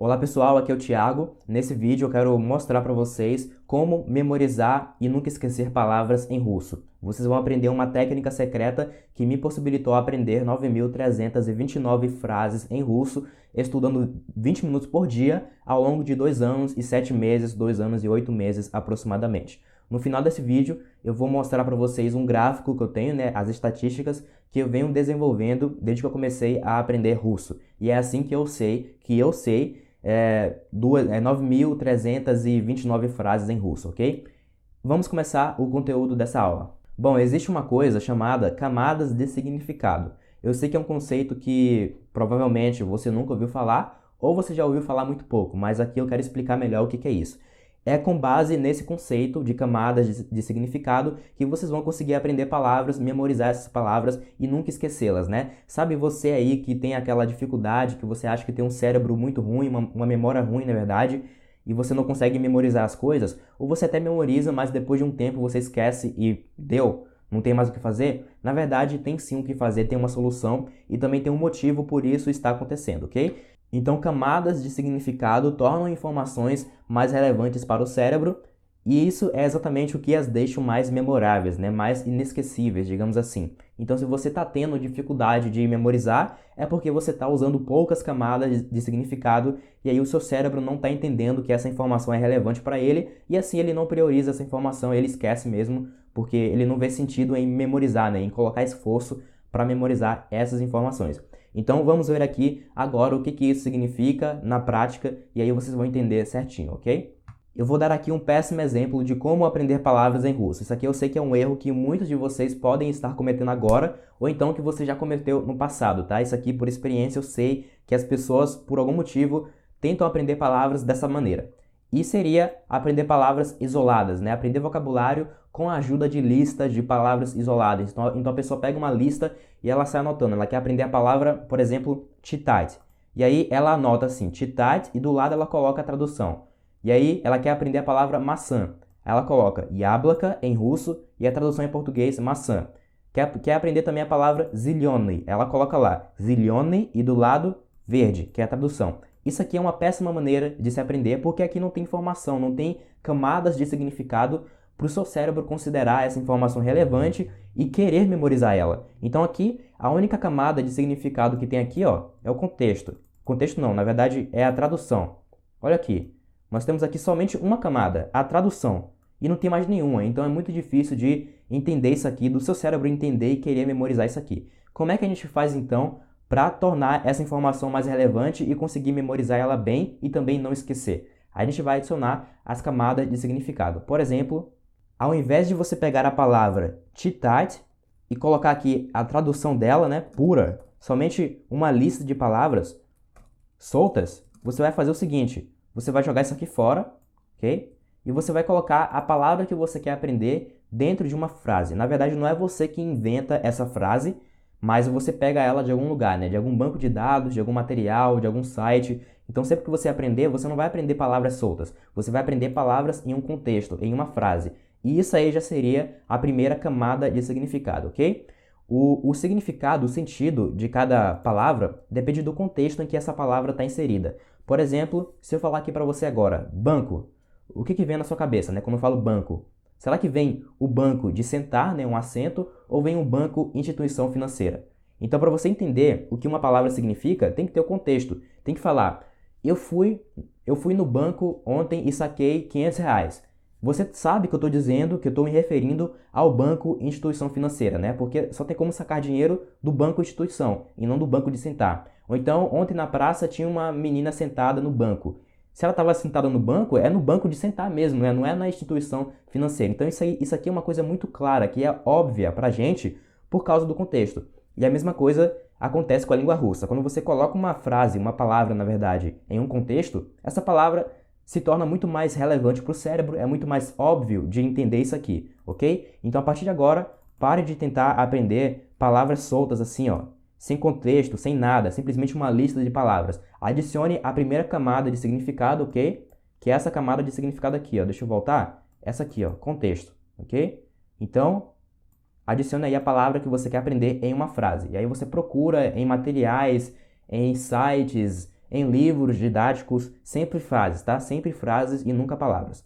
Olá pessoal, aqui é o Thiago. Nesse vídeo eu quero mostrar para vocês como memorizar e nunca esquecer palavras em russo. Vocês vão aprender uma técnica secreta que me possibilitou aprender 9.329 frases em russo, estudando 20 minutos por dia ao longo de 2 anos e 7 meses, 2 anos e 8 meses aproximadamente. No final desse vídeo eu vou mostrar para vocês um gráfico que eu tenho, as estatísticas que eu venho desenvolvendo desde que eu comecei a aprender russo. E é assim que eu sei 9.329 frases em russo, ok? Vamos começar o conteúdo dessa aula. Bom, existe uma coisa chamada camadas de significado. Eu sei que é um conceito que provavelmente você nunca ouviu falar ou você já ouviu falar muito pouco, mas aqui eu quero explicar melhor o que é isso. É com base nesse conceito de camadas de significado que vocês vão conseguir aprender palavras, memorizar essas palavras e nunca esquecê-las, né? Sabe você aí que tem aquela dificuldade, que você acha que tem um cérebro muito ruim, uma memória ruim, na verdade, e você não consegue memorizar as coisas? Ou você até memoriza, mas depois de um tempo você esquece e deu, não tem mais o que fazer? Na verdade, tem sim o que fazer, tem uma solução e também tem um motivo por isso está acontecendo, ok? Então, camadas de significado tornam informações mais relevantes para o cérebro e isso é exatamente o que as deixa mais memoráveis, mais inesquecíveis, digamos assim. Então, se você está tendo dificuldade de memorizar, é porque você está usando poucas camadas de significado e aí o seu cérebro não está entendendo que essa informação é relevante para ele e assim ele não prioriza essa informação, ele esquece mesmo, porque ele não vê sentido em memorizar, em colocar esforço para memorizar essas informações. Então vamos ver aqui agora o que isso significa na prática e aí vocês vão entender certinho, ok? Eu vou dar aqui um péssimo exemplo de como aprender palavras em russo. Isso aqui eu sei que é um erro que muitos de vocês podem estar cometendo agora ou então que você já cometeu no passado, tá? Isso aqui por experiência eu sei que as pessoas por algum motivo tentam aprender palavras dessa maneira. E seria aprender palavras isoladas, aprender vocabulário com a ajuda de listas de palavras isoladas. Então a pessoa pega uma lista e ela sai anotando. Ela quer aprender a palavra, por exemplo, читать. E aí ela anota assim, читать, e do lado ela coloca a tradução. E aí ela quer aprender a palavra maçã. Ela coloca яблоко em russo e a tradução em português maçã. Quer aprender também a palavra зеленый. Ela coloca lá зеленый e do lado verde, que é a tradução. Isso aqui é uma péssima maneira de se aprender porque aqui não tem informação, não tem camadas de significado para o seu cérebro considerar essa informação relevante e querer memorizar ela. Então aqui, a única camada de significado que tem aqui é o contexto. Contexto não, na verdade é a tradução. Olha aqui, nós temos aqui somente uma camada, a tradução, e não tem mais nenhuma, então é muito difícil de entender isso aqui, do seu cérebro entender e querer memorizar isso aqui. Como é que a gente faz então para tornar essa informação mais relevante e conseguir memorizar ela bem e também não esquecer? A gente vai adicionar as camadas de significado. Por exemplo, ao invés de você pegar a palavra читать e colocar aqui a tradução dela, pura, somente uma lista de palavras soltas, você vai fazer o seguinte, você vai jogar isso aqui fora, ok? E você vai colocar a palavra que você quer aprender dentro de uma frase. Na verdade, não é você que inventa essa frase, mas você pega ela de algum lugar, de algum banco de dados, de algum material, de algum site. Então, sempre que você aprender, você não vai aprender palavras soltas. Você vai aprender palavras em um contexto, em uma frase. E isso aí já seria a primeira camada de significado, ok? O significado, o sentido de cada palavra depende do contexto em que essa palavra está inserida. Por exemplo, se eu falar aqui para você agora, banco, o que vem na sua cabeça, quando eu falo banco? Será que vem o banco de sentar, um assento, ou vem um banco instituição financeira? Então, para você entender o que uma palavra significa, tem que ter o contexto. Tem que falar, eu fui no banco ontem e saquei R$ 500. Você sabe que eu estou dizendo que eu estou me referindo ao banco instituição financeira, Porque só tem como sacar dinheiro do banco instituição e não do banco de sentar. Ou então, ontem na praça tinha uma menina sentada no banco. Se ela estava sentada no banco, é no banco de sentar mesmo, não é na instituição financeira. Então isso aqui é uma coisa muito clara, que é óbvia para a gente por causa do contexto. E a mesma coisa acontece com a língua russa. Quando você coloca uma frase, uma palavra, na verdade, em um contexto, essa palavra se torna muito mais relevante para o cérebro, é muito mais óbvio de entender isso aqui, ok? Então, a partir de agora, pare de tentar aprender palavras soltas assim, sem contexto, sem nada, simplesmente uma lista de palavras. Adicione a primeira camada de significado, ok? Que é essa camada de significado aqui, Deixa eu voltar. Essa aqui, contexto, ok? Então, adicione aí a palavra que você quer aprender em uma frase. E aí você procura em materiais, em sites, em livros didáticos, sempre frases, tá? Sempre frases e nunca palavras.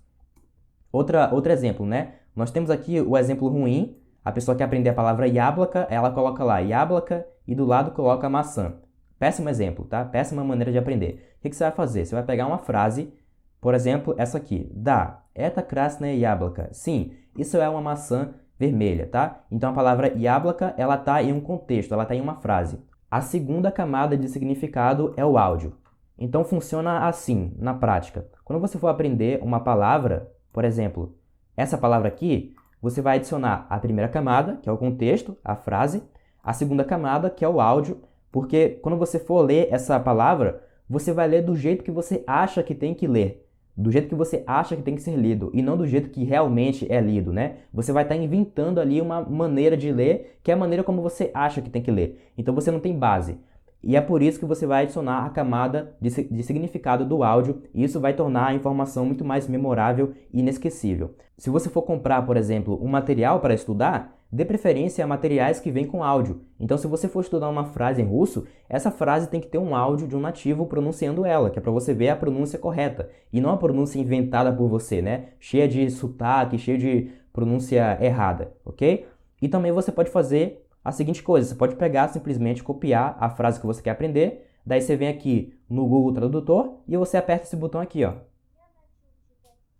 Outro exemplo, né? Nós temos aqui o exemplo ruim. A pessoa quer aprender a palavra яблоко, ela coloca lá яблоко e do lado coloca maçã. Péssimo exemplo, tá? Péssima maneira de aprender. O que você vai fazer? Você vai pegar uma frase, por exemplo, essa aqui. Да, это красное яблоко. Sim, isso é uma maçã vermelha, tá? Então a palavra яблоко, ela tá em um contexto, ela tá em uma frase. A segunda camada de significado é o áudio. Então funciona assim, na prática. Quando você for aprender uma palavra, por exemplo, essa palavra aqui, você vai adicionar a primeira camada, que é o contexto, a frase, a segunda camada, que é o áudio, porque quando você for ler essa palavra, você vai ler do jeito que você acha que tem que ler, do jeito que você acha que tem que ser lido, e não do jeito que realmente é lido, né? Você vai estar inventando ali uma maneira de ler, que é a maneira como você acha que tem que ler. Então você não tem base. E é por isso que você vai adicionar a camada de significado do áudio, e isso vai tornar a informação muito mais memorável e inesquecível. Se você for comprar, por exemplo, um material para estudar, dê preferência a materiais que vêm com áudio. Então, se você for estudar uma frase em russo, essa frase tem que ter um áudio de um nativo pronunciando ela, que é para você ver a pronúncia correta, e não a pronúncia inventada por você, né? Cheia de sotaque, cheia de pronúncia errada, ok? E também você pode fazer a seguinte coisa, você pode pegar, simplesmente copiar a frase que você quer aprender, daí você vem aqui no Google Tradutor e você aperta esse botão aqui, ó.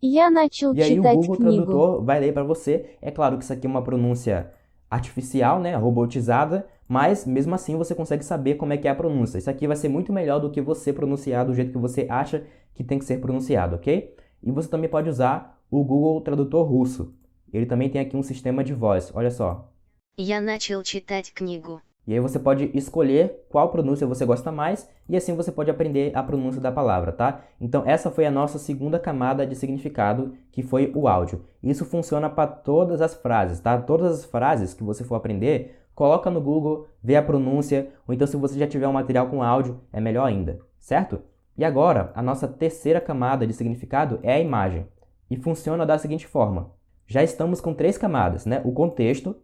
Я начал E aí o читать Google книгу. Tradutor vai ler para você. É claro que isso aqui é uma pronúncia artificial, né, robotizada, mas mesmo assim você consegue saber como é que é a pronúncia. Isso aqui vai ser muito melhor do que você pronunciar do jeito que você acha que tem que ser pronunciado, ok? E você também pode usar o Google Tradutor russo. Ele também tem aqui um sistema de voz, olha só. Я начал читать книгу. E aí você pode escolher qual pronúncia você gosta mais e assim você pode aprender a pronúncia da palavra, tá? Então essa foi a nossa segunda camada de significado, que foi o áudio. Isso funciona para todas as frases, tá? Todas as frases que você for aprender, coloca no Google, vê a pronúncia, ou então se você já tiver um material com áudio, é melhor ainda, certo? E agora, a nossa terceira camada de significado é a imagem. E funciona da seguinte forma. Já estamos com 3 camadas, né? O contexto,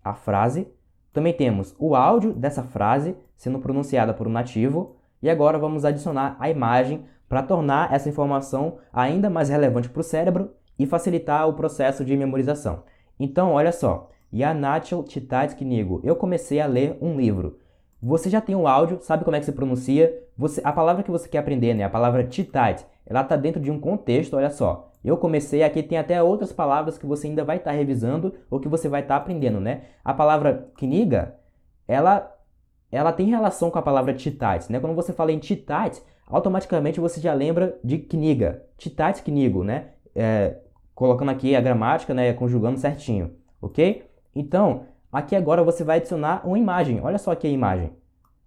a frase, também temos o áudio dessa frase sendo pronunciada por um nativo e agora vamos adicionar a imagem para tornar essa informação ainda mais relevante para o cérebro e facilitar o processo de memorização. Então, olha só, Я начал читать книгу. Eu comecei a ler um livro. Você já tem o áudio, sabe como é que se pronuncia? A palavra que você quer aprender, né? A palavra читать, ela está dentro de um contexto, olha só. Eu comecei, aqui tem até outras palavras que você ainda vai estar revisando ou que você vai estar aprendendo, né? A palavra книга, ela tem relação com a palavra читать, né? Quando você fala em читать, automaticamente você já lembra de книга. Читать книгу, né? Colocando aqui a gramática, né? Conjugando certinho, ok? Então, aqui agora você vai adicionar uma imagem. Olha só aqui a imagem.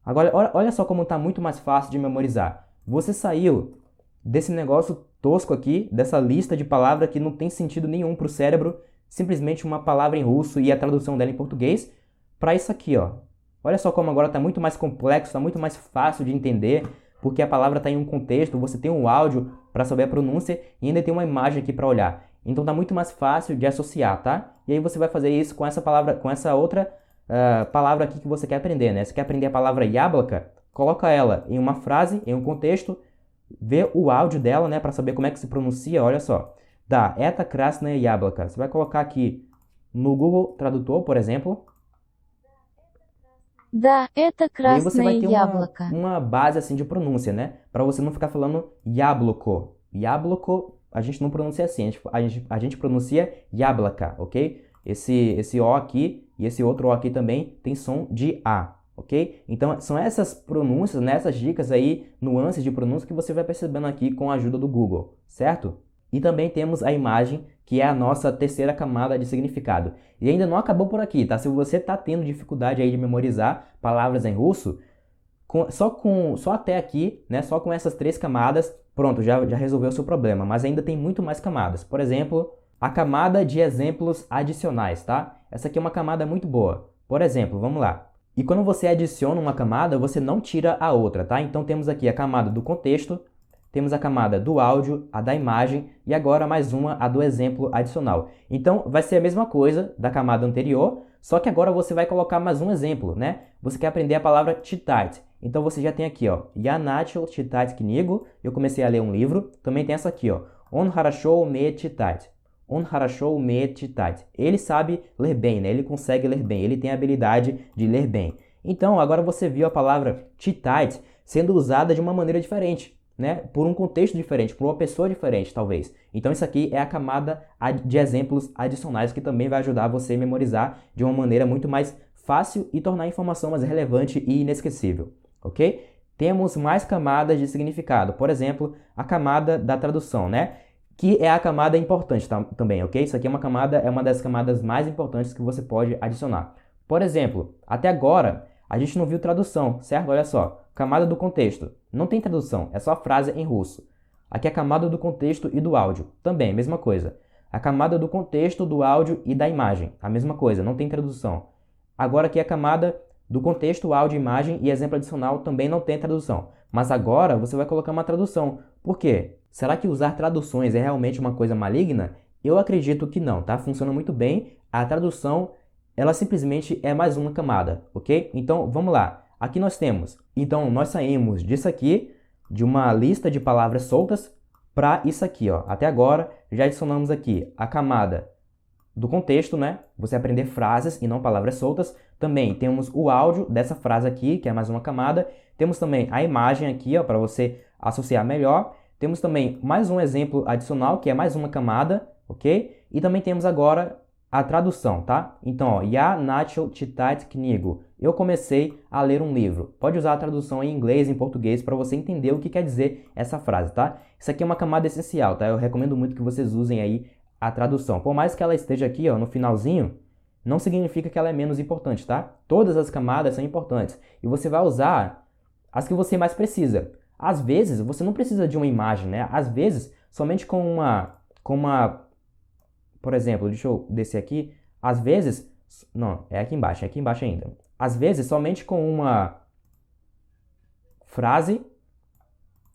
Agora, olha só como está muito mais fácil de memorizar. Você saiu desse negócio tosco aqui, dessa lista de palavras que não tem sentido nenhum para o cérebro, simplesmente uma palavra em russo e a tradução dela em português, para isso aqui, ó. Olha só como agora está muito mais complexo, está muito mais fácil de entender, porque a palavra está em um contexto, você tem um áudio para saber a pronúncia e ainda tem uma imagem aqui para olhar. Então está muito mais fácil de associar, tá? E aí você vai fazer isso com essa palavra, com essa outra palavra aqui que você quer aprender, né? Você quer aprender a palavra яблоко, coloca ela em uma frase, em um contexto, vê o áudio dela, né, para saber como é que se pronuncia, olha só. Да, это красное яблоко. Você vai colocar aqui no Google Tradutor, por exemplo. Да, это E aí você vai красное ter яблоко. uma base assim de pronúncia, né? Para você não ficar falando яблоко. Яблоко, a gente não pronuncia assim, a gente pronuncia яблоко, ok? Esse O aqui e esse outro O aqui também tem som de A. Ok? Então, são essas pronúncias, né, essas dicas aí, nuances de pronúncia que você vai percebendo aqui com a ajuda do Google, certo? E também temos a imagem, que é a nossa terceira camada de significado. E ainda não acabou por aqui, tá? Se você está tendo dificuldade aí de memorizar palavras em russo, só até aqui, né, só com essas 3 camadas, pronto, já resolveu o seu problema. Mas ainda tem muito mais camadas. Por exemplo, a camada de exemplos adicionais, tá? Essa aqui é uma camada muito boa. Por exemplo, vamos lá. E quando você adiciona uma camada, você não tira a outra, tá? Então temos aqui a camada do contexto, temos a camada do áudio, a da imagem e agora mais uma, a do exemplo adicional. Então vai ser a mesma coisa da camada anterior, só que agora você vai colocar mais um exemplo, né? Você quer aprender a palavra читать. Então você já tem aqui, ó, Я начал читать книгу, eu comecei a ler um livro. Também tem essa aqui, ó, Он хорошо умеет читать. Он хорошо умеет читать. Ele sabe ler bem, né? Ele consegue ler bem, ele tem a habilidade de ler bem. Então, agora você viu a palavra читать sendo usada de uma maneira diferente, né? Por um contexto diferente, por uma pessoa diferente, talvez. Então, isso aqui é a camada de exemplos adicionais que também vai ajudar você a memorizar de uma maneira muito mais fácil e tornar a informação mais relevante e inesquecível, ok? Temos mais camadas de significado. Por exemplo, a camada da tradução, né? Que é a camada importante também, ok? Isso aqui é uma das camadas mais importantes que você pode adicionar. Por exemplo, até agora, a gente não viu tradução, certo? Olha só, camada do contexto. Não tem tradução, é só frase em russo. Aqui é a camada do contexto e do áudio. Também, mesma coisa. A camada do contexto, do áudio e da imagem. A mesma coisa, não tem tradução. Agora aqui é a camada do contexto, áudio, imagem e exemplo adicional também não tem tradução. Mas agora você vai colocar uma tradução. Por quê? Será que usar traduções é realmente uma coisa maligna? Eu acredito que não, tá? Funciona muito bem. A tradução, ela simplesmente é mais uma camada, ok? Então, vamos lá. Aqui nós temos. Então, nós saímos disso aqui, de uma lista de palavras soltas, para isso aqui, ó. Até agora, já adicionamos aqui a camada do contexto, né? Você aprender frases e não palavras soltas. Também temos o áudio dessa frase aqui, que é mais uma camada. Temos também a imagem aqui, ó, para você associar melhor. Temos também mais um exemplo adicional, que é mais uma camada, ok? E também temos agora a tradução, tá? Então, ó, Я начал читать книгу. Eu comecei a ler um livro. Pode usar a tradução em inglês, em português, para você entender o que quer dizer essa frase, tá? Isso aqui é uma camada essencial, tá? Eu recomendo muito que vocês usem aí a tradução. Por mais que ela esteja aqui, ó, no finalzinho, não significa que ela é menos importante, tá? Todas as camadas são importantes. E você vai usar as que você mais precisa. Às vezes, você não precisa de uma imagem, né? Às vezes, somente com uma... Por exemplo, deixa eu descer aqui. Às vezes... Não, é aqui embaixo ainda. Às vezes, somente com uma frase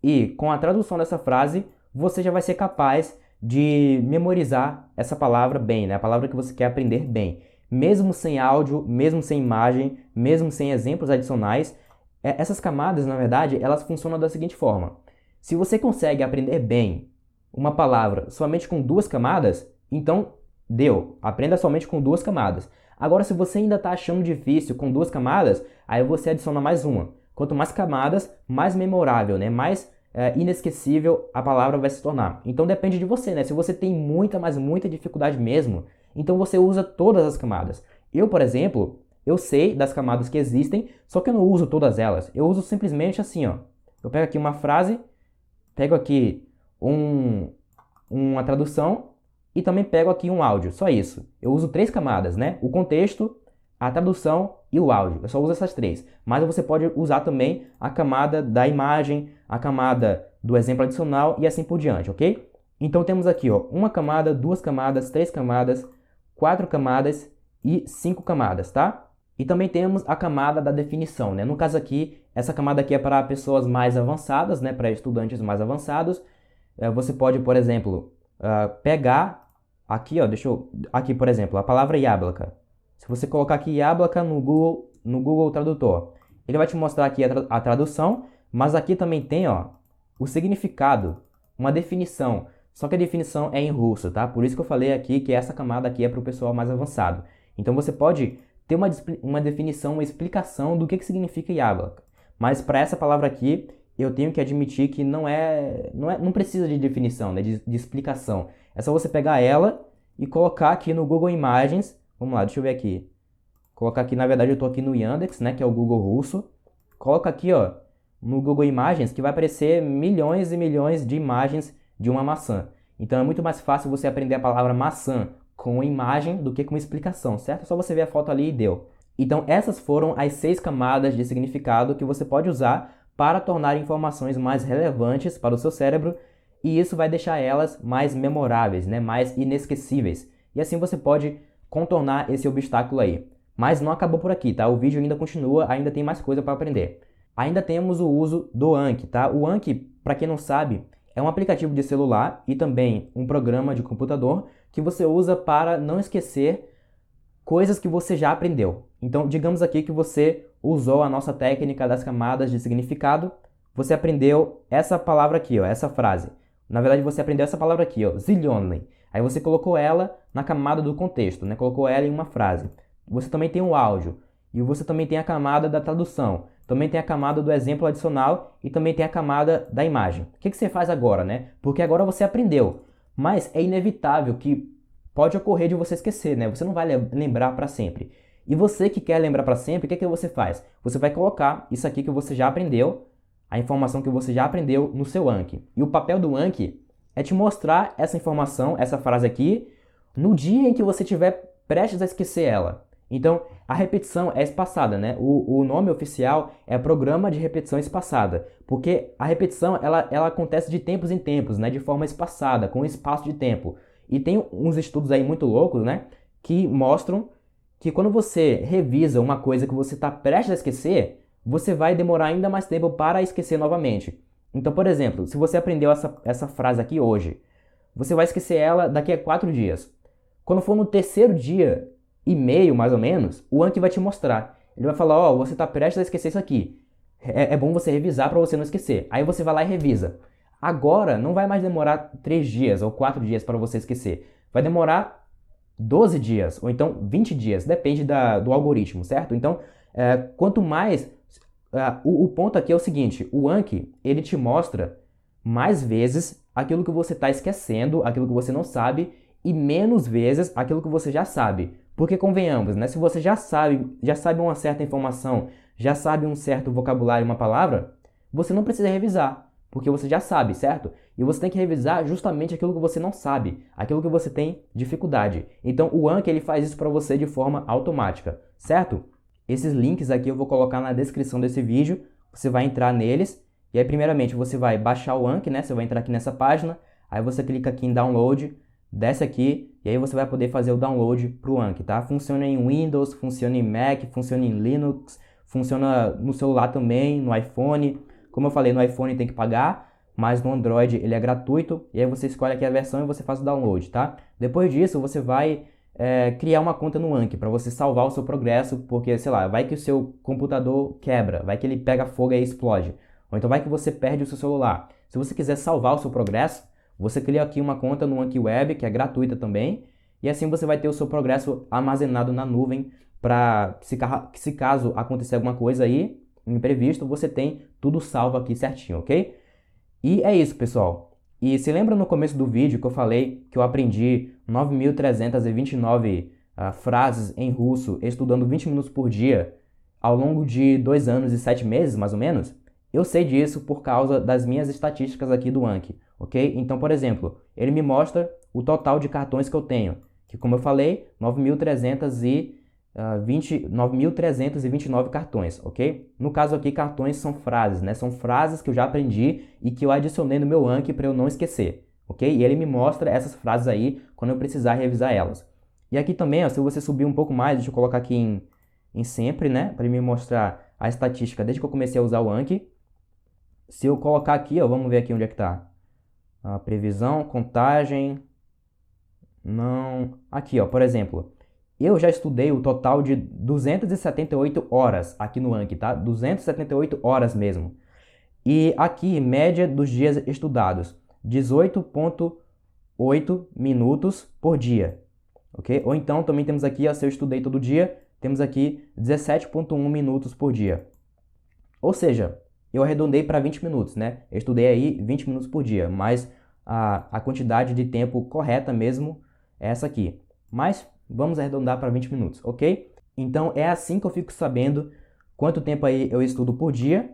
e com a tradução dessa frase, você já vai ser capaz de memorizar essa palavra bem, né? A palavra que você quer aprender bem. Mesmo sem áudio, mesmo sem imagem, mesmo sem exemplos adicionais, essas camadas, na verdade, elas funcionam da seguinte forma. Se você consegue aprender bem uma palavra somente com 2 camadas, então deu. Aprenda somente com 2 camadas. Agora, se você ainda está achando difícil com 2 camadas, aí você adiciona mais uma. Quanto mais camadas, mais memorável, né? Mais inesquecível a palavra vai se tornar. Então depende de você, né? Se você tem muita, mas muita dificuldade mesmo, então você usa todas as camadas. Eu, por exemplo, eu sei das camadas que existem, só que eu não uso todas elas. Eu uso simplesmente assim, ó. Eu pego aqui uma frase, pego aqui uma tradução e também pego aqui um áudio. Só isso. Eu uso 3 camadas, né? O contexto, a tradução e o áudio. Eu só uso essas 3. Mas você pode usar também a camada da imagem, a camada do exemplo adicional e assim por diante, ok? Então temos aqui, ó, 1 camada, 2 camadas, 3 camadas, 4 camadas e 5 camadas, tá? E também temos a camada da definição, né? No caso aqui, essa camada aqui é para pessoas mais avançadas, né? Para estudantes mais avançados. Você pode, por exemplo, pegar aqui, ó, aqui, por exemplo, a palavra яблоко. Se você colocar aqui яблоко no Google Tradutor, ele vai te mostrar aqui a tradução, mas aqui também tem, ó, o significado, uma definição. Só que a definição é em russo, tá? Por isso que eu falei aqui que essa camada aqui é para o pessoal mais avançado. Então você pode ter uma definição, uma explicação do que significa яблоко. Mas para essa palavra aqui, eu tenho que admitir que não precisa de definição, né? de explicação. É só você pegar ela e colocar aqui no Google Imagens. Vamos lá, deixa eu ver aqui. Colocar aqui, na verdade eu estou aqui no Yandex, né? Que é o Google russo. Coloca aqui, ó, no Google Imagens, que vai aparecer milhões e milhões de imagens de uma maçã. Então é muito mais fácil você aprender a palavra maçã com imagem do que com explicação, certo? É só você ver a foto ali e deu. Então essas foram as 6 camadas de significado que você pode usar para tornar informações mais relevantes para o seu cérebro, e isso vai deixar elas mais memoráveis, né? Mais inesquecíveis. E assim você pode contornar esse obstáculo aí. Mas não acabou por aqui, tá? O vídeo ainda continua, ainda tem mais coisa para aprender. Ainda temos o uso do Anki, tá? O Anki, para quem não sabe, é um aplicativo de celular e também um programa de computador que você usa para não esquecer coisas que você já aprendeu. Então, digamos aqui que você usou a nossa técnica das camadas de significado, você aprendeu essa palavra aqui, ó, essa frase. Na verdade, você aprendeu essa palavra aqui, ó, zillionly. Aí você colocou ela na camada do contexto, né? Colocou ela em uma frase. Você também tem o áudio. E você também tem a camada da tradução. Também tem a camada do exemplo adicional e também tem a camada da imagem. O que você faz agora, né? Porque agora você aprendeu. Mas é inevitável que pode ocorrer de você esquecer, né? Você não vai lembrar para sempre. E você que quer lembrar para sempre, o que você faz? Você vai colocar isso aqui que você já aprendeu, a informação que você já aprendeu no seu Anki. E o papel do Anki é te mostrar essa informação, essa frase aqui, no dia em que você estiver prestes a esquecer ela. Então, a repetição é espaçada, né? O nome oficial é Programa de Repetição Espaçada, porque a repetição ela acontece de tempos em tempos, né? De forma espaçada, com espaço de tempo. E tem uns estudos aí muito loucos, né? Que mostram que quando você revisa uma coisa que você está prestes a esquecer, você vai demorar ainda mais tempo para esquecer novamente. Então, por exemplo, se você aprendeu essa frase aqui hoje, você vai esquecer ela daqui a 4 dias. Quando for no terceiro dia e meio, mais ou menos, o Anki vai te mostrar. Ele vai falar, ó, você está prestes a esquecer isso aqui. É bom você revisar para você não esquecer. Aí você vai lá e revisa. Agora, não vai mais demorar 3 dias ou 4 dias para você esquecer. Vai demorar 12 dias, ou então 20 dias, depende do algoritmo, certo? Então, quanto mais... o ponto aqui é o seguinte, o Anki, ele te mostra mais vezes aquilo que você está esquecendo, aquilo que você não sabe, e menos vezes aquilo que você já sabe. Porque convenhamos, né? Se você já sabe uma certa informação, já sabe um certo vocabulário, uma palavra, você não precisa revisar, porque você já sabe, certo? E você tem que revisar justamente aquilo que você não sabe, aquilo que você tem dificuldade. Então o Anki ele faz isso para você de forma automática, certo? Esses links aqui eu vou colocar na descrição desse vídeo, você vai entrar neles, e aí primeiramente você vai baixar o Anki, né? Você vai entrar aqui nessa página, aí você clica aqui em download, desce aqui, e aí você vai poder fazer o download para o Anki, tá? Funciona em Windows, funciona em Mac, funciona em Linux, funciona no celular também, no iPhone. Como eu falei, no iPhone tem que pagar, mas no Android ele é gratuito, e aí você escolhe aqui a versão e você faz o download, tá? Depois disso, você vai criar uma conta no Anki para você salvar o seu progresso, porque, sei lá, vai que o seu computador quebra, vai que ele pega fogo e explode, ou então vai que você perde o seu celular. Se você quiser salvar o seu progresso, você cria aqui uma conta no Anki Web, que é gratuita também, e assim você vai ter o seu progresso armazenado na nuvem para, se caso acontecer alguma coisa aí, um imprevisto, você tem tudo salvo aqui certinho, ok? E é isso, pessoal. E se lembra no começo do vídeo que eu falei que eu aprendi 9.329 frases em russo estudando 20 minutos por dia ao longo de 2 anos e 7 meses, mais ou menos? Eu sei disso por causa das minhas estatísticas aqui do Anki, ok? Então, por exemplo, ele me mostra o total de cartões que eu tenho, que como eu falei, 9.329 cartões, ok? No caso aqui, cartões são frases, né? São frases que eu já aprendi e que eu adicionei no meu Anki para eu não esquecer, ok? E ele me mostra essas frases aí quando eu precisar revisar elas. E aqui também, ó, se você subir um pouco mais, deixa eu colocar aqui em sempre, né? Para me mostrar a estatística desde que eu comecei a usar o Anki. Se eu colocar aqui, ó, vamos ver aqui onde é que tá. A previsão, contagem, não... Aqui, ó, por exemplo, eu já estudei o total de 278 horas aqui no Anki, tá? 278 horas mesmo. E aqui, média dos dias estudados, 18,8 minutos por dia, ok? Ou então, também temos aqui, ó, se eu estudei todo dia, temos aqui 17,1 minutos por dia. Ou seja, eu arredondei para 20 minutos, né? Eu estudei aí 20 minutos por dia, mas a quantidade de tempo correta mesmo é essa aqui. Mas vamos arredondar para 20 minutos, ok? Então é assim que eu fico sabendo quanto tempo aí eu estudo por dia,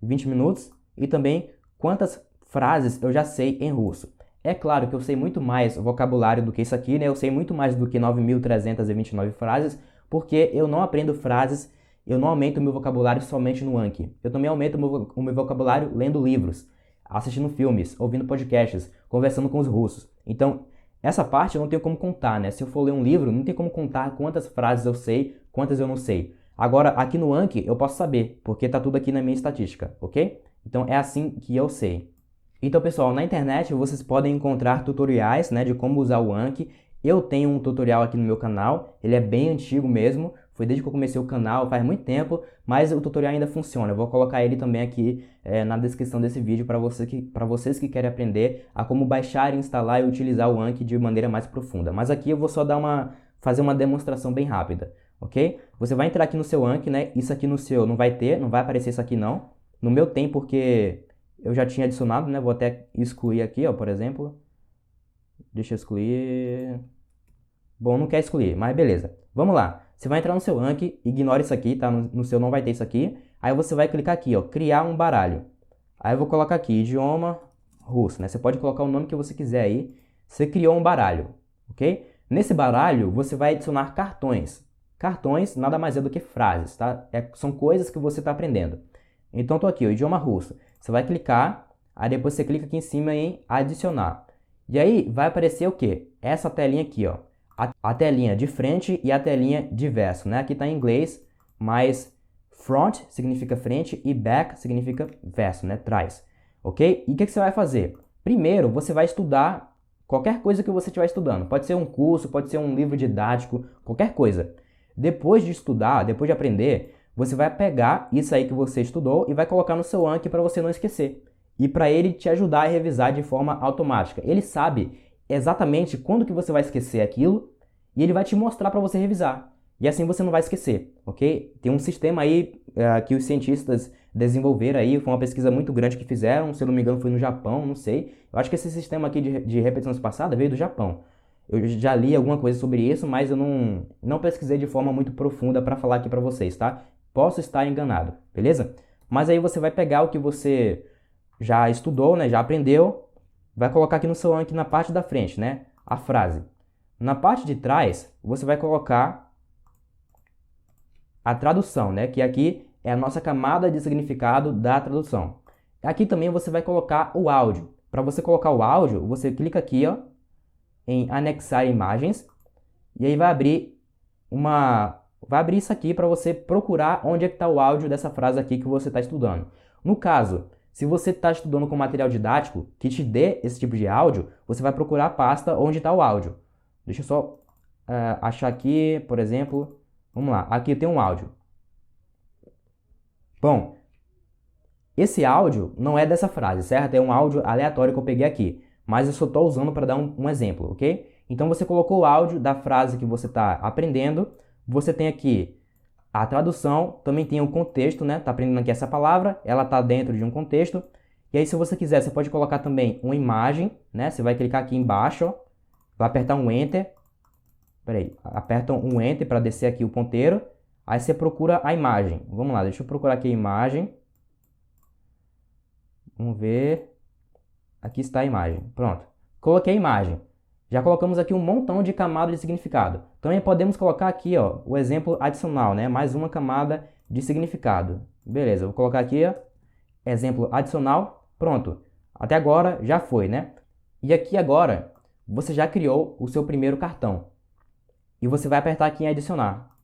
20 minutos, e também quantas frases eu já sei em russo. É claro que eu sei muito mais vocabulário do que isso aqui, né? Eu sei muito mais do que 9.329 frases, porque eu não aprendo frases, eu não aumento o meu vocabulário somente no Anki. Eu também aumento o meu vocabulário lendo livros, assistindo filmes, ouvindo podcasts, conversando com os russos. Então, essa parte eu não tenho como contar, né? Se eu for ler um livro, não tem como contar quantas frases eu sei, quantas eu não sei. Agora, aqui no Anki, eu posso saber, porque tá tudo aqui na minha estatística, ok? Então, é assim que eu sei. Então, pessoal, na internet vocês podem encontrar tutoriais, né, de como usar o Anki. Eu tenho um tutorial aqui no meu canal, ele é bem antigo mesmo, foi desde que eu comecei o canal, faz muito tempo, mas o tutorial ainda funciona. Eu vou colocar ele também aqui na descrição desse vídeo para vocês que querem aprender a como baixar, instalar e utilizar o Anki de maneira mais profunda. Mas aqui eu vou só fazer uma demonstração bem rápida, ok? Você vai entrar aqui no seu Anki, né? Isso aqui no seu não vai ter, não vai aparecer isso aqui não. No meu tem porque eu já tinha adicionado, né? Vou até excluir aqui, ó, por exemplo. Deixa eu excluir. Bom, não quer excluir, mas beleza. Vamos lá. Você vai entrar no seu Anki, ignora isso aqui, tá? No seu não vai ter isso aqui. Aí você vai clicar aqui, ó, criar um baralho. Aí eu vou colocar aqui, idioma russo, né? Você pode colocar o nome que você quiser aí. Você criou um baralho, ok? Nesse baralho, você vai adicionar cartões. Cartões nada mais é do que frases, tá? São coisas que você está aprendendo. Então, tô aqui, o idioma russo. Você vai clicar, aí depois você clica aqui em cima em adicionar. E aí vai aparecer o quê? Essa telinha aqui, ó. A telinha de frente e a telinha de verso, né? Aqui está em inglês, mas front significa frente e back significa verso, né? Trás, ok? E o que você vai fazer? Primeiro, você vai estudar qualquer coisa que você estiver estudando. Pode ser um curso, pode ser um livro didático, qualquer coisa. Depois de estudar, depois de aprender, você vai pegar isso aí que você estudou e vai colocar no seu Anki para você não esquecer. E para ele te ajudar a revisar de forma automática. Ele sabe exatamente quando que você vai esquecer aquilo e ele vai te mostrar para você revisar. E assim você não vai esquecer, ok? Tem um sistema aí que os cientistas desenvolveram aí, foi uma pesquisa muito grande que fizeram, se eu não me engano foi no Japão, não sei. Eu acho que esse sistema aqui de repetição espaçada veio do Japão. Eu já li alguma coisa sobre isso, mas eu não pesquisei de forma muito profunda para falar aqui para vocês, tá? Posso estar enganado, beleza? Mas aí você vai pegar o que você já estudou, né? Já aprendeu, vai colocar aqui no seu Anki na parte da frente, né? A frase. Na parte de trás, você vai colocar a tradução, né? Que aqui é a nossa camada de significado da tradução. Aqui também você vai colocar o áudio. Para você colocar o áudio, você clica aqui, ó, em anexar imagens e aí vai abrir isso aqui para você procurar onde é que está o áudio dessa frase aqui que você está estudando. No caso, se você está estudando com material didático que te dê esse tipo de áudio, você vai procurar a pasta onde está o áudio. Deixa eu só achar aqui, por exemplo, vamos lá, aqui tem um áudio. Bom, esse áudio não é dessa frase, certo? É um áudio aleatório que eu peguei aqui, mas eu só estou usando para dar um exemplo, ok? Então você colocou o áudio da frase que você está aprendendo, você tem aqui a tradução, também tem o contexto, né? Tá aprendendo aqui essa palavra, ela está dentro de um contexto. E aí se você quiser, você pode colocar também uma imagem, né? Você vai clicar aqui embaixo, ó, vai apertar um Enter. Peraí, aperta um Enter para descer aqui o ponteiro. Aí você procura a imagem. Vamos lá, deixa eu procurar aqui a imagem. Vamos ver. Aqui está a imagem. Pronto. Coloquei a imagem. Já colocamos aqui um montão de camadas de significado. Também podemos colocar aqui, ó, o exemplo adicional, né? Mais uma camada de significado. Beleza, vou colocar aqui, ó, exemplo adicional. Pronto. Até agora já foi, né? E aqui agora você já criou o seu primeiro cartão. E você vai apertar aqui em adicionar.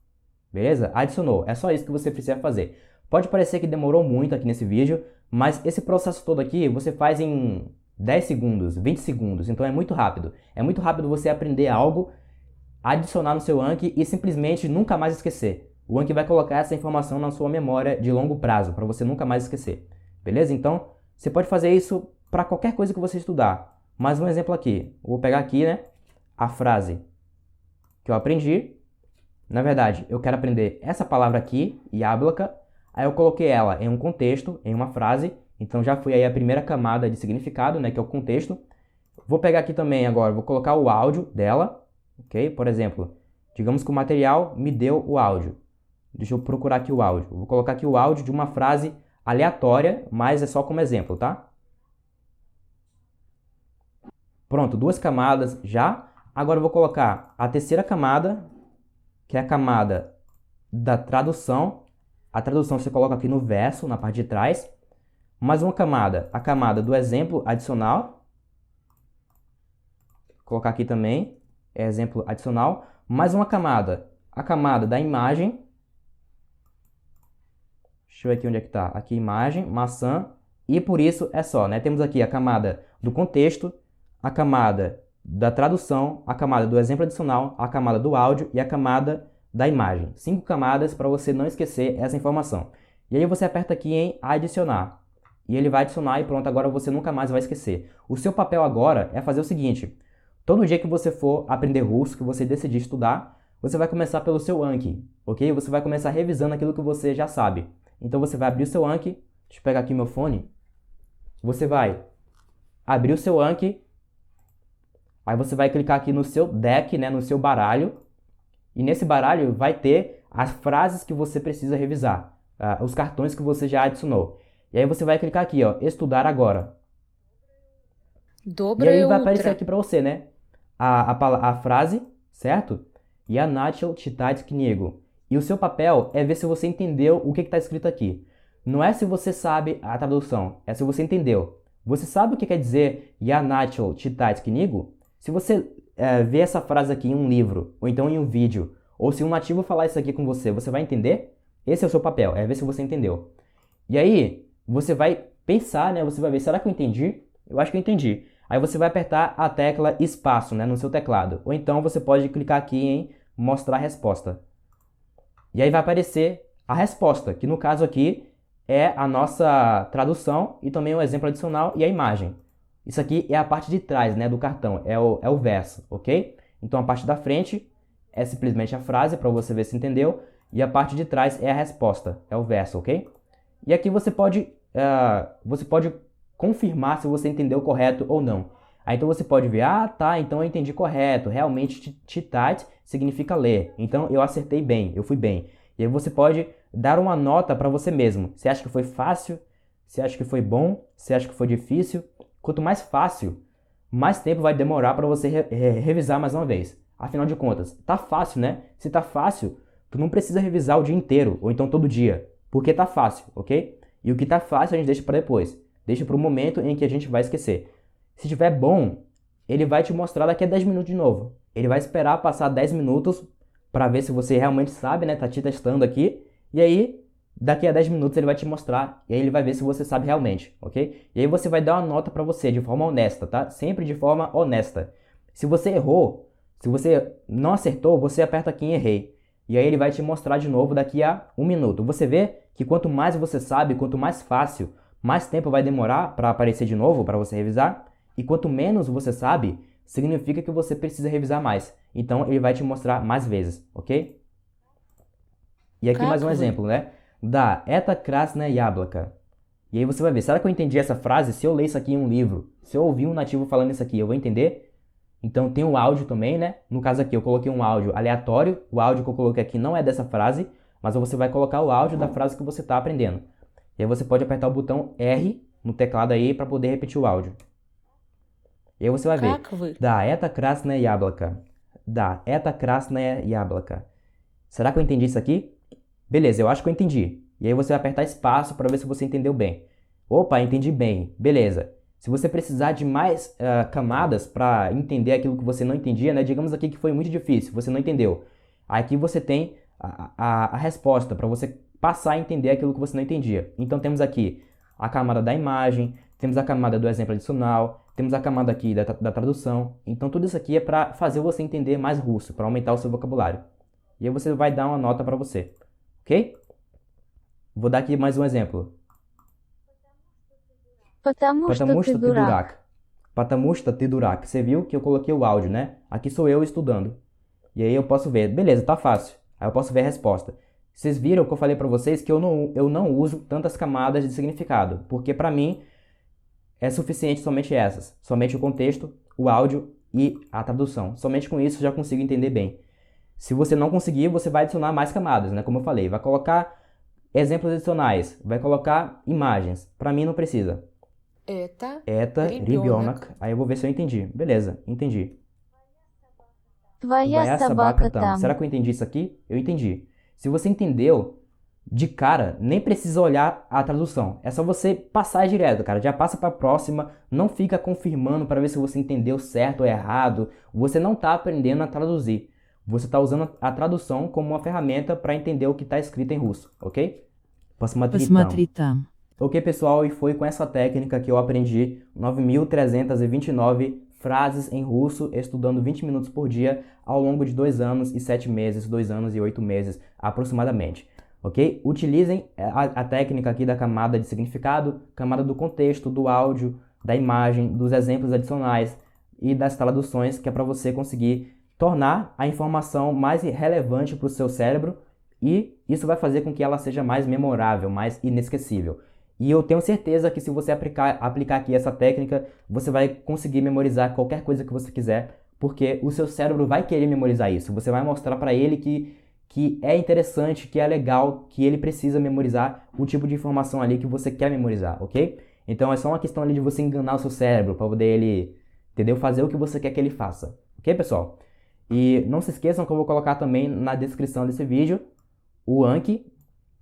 Beleza? Adicionou. É só isso que você precisa fazer. Pode parecer que demorou muito aqui nesse vídeo, mas esse processo todo aqui você faz em 10 segundos, 20 segundos, então é muito rápido. É muito rápido você aprender algo, adicionar no seu Anki e simplesmente nunca mais esquecer. O Anki vai colocar essa informação na sua memória de longo prazo, para você nunca mais esquecer. Beleza? Então, você pode fazer isso para qualquer coisa que você estudar. Mais um exemplo aqui. Eu vou pegar aqui, né, a frase que eu aprendi. Na verdade, eu quero aprender essa palavra aqui, yablaka. Aí eu coloquei ela em um contexto, em uma frase. Então já foi aí a primeira camada de significado, né, que é o contexto. Vou pegar aqui também agora, vou colocar o áudio dela, ok? Por exemplo, digamos que o material me deu o áudio. Deixa eu procurar aqui o áudio. Vou colocar aqui o áudio de uma frase aleatória, mas é só como exemplo, tá? Pronto, 2 camadas já. Agora eu vou colocar a terceira camada, que é a camada da tradução. A tradução você coloca aqui no verso, na parte de trás. Mais uma camada, a camada do exemplo adicional. Vou colocar aqui também, exemplo adicional. Mais uma camada, a camada da imagem. Deixa eu ver aqui onde é que está. Aqui imagem, maçã. E por isso é só, né? Temos aqui a camada do contexto, a camada da tradução, a camada do exemplo adicional, a camada do áudio e a camada da imagem. 5 camadas para você não esquecer essa informação. E aí você aperta aqui em adicionar. E ele vai adicionar e pronto, agora você nunca mais vai esquecer. O seu papel agora é fazer o seguinte. Todo dia que você for aprender russo, que você decidir estudar, você vai começar pelo seu Anki, ok? Você vai começar revisando aquilo que você já sabe. Então você vai abrir o seu Anki. Deixa eu pegar aqui meu fone. Você vai abrir o seu Anki. Aí você vai clicar aqui no seu deck, né, no seu baralho. E nesse baralho vai ter as frases que você precisa revisar. Os cartões que você já adicionou. E aí você vai clicar aqui, ó, estudar agora. E aí vai aparecer aqui para você, né? A frase, certo? Я начал читать книгу. E o seu papel é ver se você entendeu o que está escrito aqui. Não é se você sabe a tradução, é se você entendeu. Você sabe o que quer dizer Я начал читать книгу? Se você vê essa frase aqui em um livro, ou então em um vídeo, ou se um nativo falar isso aqui com você, você vai entender? Esse é o seu papel, é ver se você entendeu. E aí, você vai pensar, né? Você vai ver, será que eu entendi? Eu acho que eu entendi. Aí você vai apertar a tecla espaço, né, no seu teclado. Ou então você pode clicar aqui em mostrar a resposta. E aí vai aparecer a resposta, que no caso aqui é a nossa tradução e também um exemplo adicional e a imagem. Isso aqui é a parte de trás, né, do cartão, é o verso, ok? Então a parte da frente é simplesmente a frase, para você ver se entendeu, e a parte de trás é a resposta, é o verso, ok? E aqui você pode confirmar se você entendeu correto ou não. Aí então você pode ver, tá, então eu entendi correto, realmente читать significa ler, então eu acertei bem, eu fui bem. E aí você pode dar uma nota para você mesmo. Você acha que foi fácil? Você acha que foi bom? Você acha que foi difícil? Quanto mais fácil, mais tempo vai demorar para você revisar mais uma vez. Afinal de contas, tá fácil, né? Se tá fácil, tu não precisa revisar o dia inteiro, ou então todo dia, porque tá fácil, ok? E o que tá fácil a gente deixa para depois. Deixa para o momento em que a gente vai esquecer. Se tiver bom, ele vai te mostrar daqui a 10 minutos de novo. Ele vai esperar passar 10 minutos para ver se você realmente sabe, né? Tá te testando aqui. E aí, daqui a 10 minutos ele vai te mostrar. E aí ele vai ver se você sabe realmente, ok? E aí você vai dar uma nota para você de forma honesta, tá? Sempre de forma honesta. Se você errou, se você não acertou, você aperta aqui em errei. E aí ele vai te mostrar de novo daqui a 1 minuto. Você vê que quanto mais você sabe, quanto mais fácil, mais tempo vai demorar para aparecer de novo, para você revisar. E quanto menos você sabe, significa que você precisa revisar mais. Então ele vai te mostrar mais vezes, ok? E aqui mais um exemplo, né? Da это красное яблоко. E aí você vai ver, será que eu entendi essa frase? Se eu ler isso aqui em um livro, se eu ouvir um nativo falando isso aqui, eu vou entender? Então tem o áudio também, né? No caso aqui eu coloquei um áudio aleatório. O áudio que eu coloquei aqui não é dessa frase, mas você vai colocar o áudio da frase que você está aprendendo. E aí você pode apertar o botão R no teclado aí para poder repetir o áudio. E aí você vai ver. Да, это красное яблоко. Да, это красное яблоко. Será que eu entendi isso aqui? Beleza, eu acho que eu entendi. E aí você vai apertar espaço para ver se você entendeu bem. Opa, entendi bem. Beleza. Se você precisar de mais camadas para entender aquilo que você não entendia, né? Digamos aqui que foi muito difícil, você não entendeu. Aqui você tem a resposta para você passar a entender aquilo que você não entendia. Então temos aqui a camada da imagem, temos a camada do exemplo adicional, temos a camada aqui da tradução. Então tudo isso aqui é para fazer você entender mais russo, para aumentar o seu vocabulário. E aí você vai dar uma nota para você, ok? Vou dar aqui mais um exemplo. Потому что ты дурак. Потому что ты дурак. Você viu que eu coloquei o áudio, né? Aqui sou eu estudando. E aí eu posso ver, beleza, tá fácil. Aí eu posso ver a resposta. Vocês viram que eu falei para vocês que eu não uso tantas camadas de significado, porque para mim é suficiente somente essas. Somente o contexto, o áudio e a tradução. Somente com isso eu já consigo entender bem. Se você não conseguir, você vai adicionar mais camadas, né? Como eu falei, vai colocar exemplos adicionais, vai colocar imagens. Para mim não precisa. Это ребенок. Aí eu vou ver se eu entendi. Beleza, entendi. Твоя собака там. Será que eu entendi isso aqui? Eu entendi. Se você entendeu, de cara, nem precisa olhar a tradução. É só você passar direto, cara. Já passa para a próxima. Não fica confirmando para ver se você entendeu certo ou errado. Você não está aprendendo a traduzir. Você está usando a tradução como uma ferramenta para entender o que está escrito em russo, ok? Посмотри там. Ok, pessoal, e foi com essa técnica que eu aprendi 9.329 frases em russo estudando 20 minutos por dia ao longo de 2 anos e 7 meses, 2 anos e 8 meses aproximadamente. Ok? Utilizem a técnica aqui da camada de significado, camada do contexto, do áudio, da imagem, dos exemplos adicionais e das traduções, que é para você conseguir tornar a informação mais relevante para o seu cérebro, e isso vai fazer com que ela seja mais memorável, mais inesquecível. E eu tenho certeza que se você aplicar aqui essa técnica, você vai conseguir memorizar qualquer coisa que você quiser, porque o seu cérebro vai querer memorizar isso. Você vai mostrar para ele que é interessante, que é legal, que ele precisa memorizar o tipo de informação ali que você quer memorizar, ok? Então é só uma questão ali de você enganar o seu cérebro para poder ele, entendeu? Fazer o que você quer que ele faça. Ok, pessoal? E não se esqueçam que eu vou colocar também na descrição desse vídeo o Anki.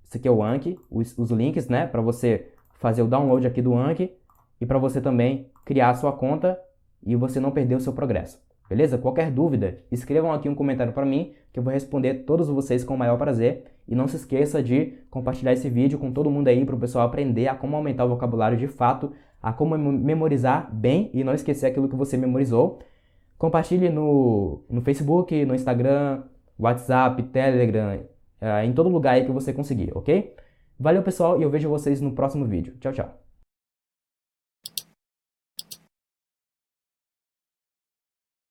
Esse aqui é o Anki, os links, né? Para você fazer o download aqui do Anki e para você também criar a sua conta e você não perder o seu progresso. Beleza? Qualquer dúvida, escrevam aqui um comentário para mim que eu vou responder todos vocês com o maior prazer. E não se esqueça de compartilhar esse vídeo com todo mundo aí para o pessoal aprender a como aumentar o vocabulário de fato, a como memorizar bem e não esquecer aquilo que você memorizou. Compartilhe no Facebook, no Instagram, WhatsApp, Telegram, em todo lugar aí que você conseguir, ok? Valeu, pessoal, e eu vejo vocês no próximo vídeo. Tchau, tchau.